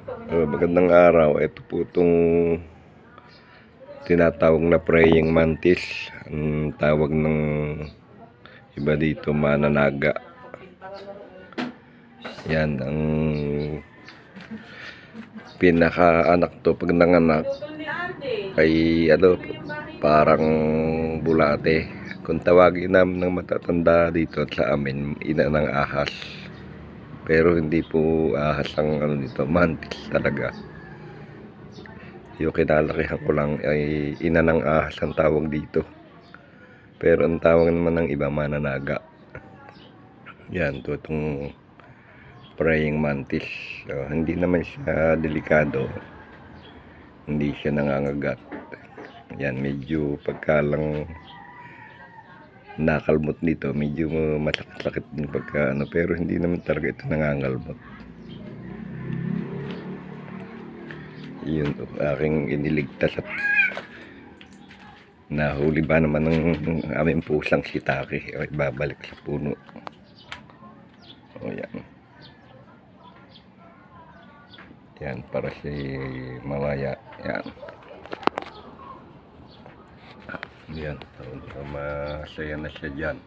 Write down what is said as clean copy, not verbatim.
Magandang araw. Ito po itong tinatawag na praying mantis. Ang tawag ng iba dito mananaga. Yan ang pinaka-anak to. Pag nanganak ay parang bulate. Kung tawagin namin ng matatanda dito sa amin, ina ng ahas. Pero hindi po ahas ang nito, mantis talaga. Yung kinalakihan ko lang ay ina ng ahas ang tawag dito. Pero ang tawag naman ng iba mananaga. Yan, itong praying mantis. So, hindi naman siya delikado. Hindi siya nangangagat. Yan, medyo pagkalang nakalmot nito, medyo masakit din pagka pero hindi naman talaga ito nangangalmot. Yun aking iniligtas at nahuli ba naman ng aming pusang sitake o ibabalik sa puno. O yan. Yan para si mamaya. Yan. Yan. Masaya na siya dyan.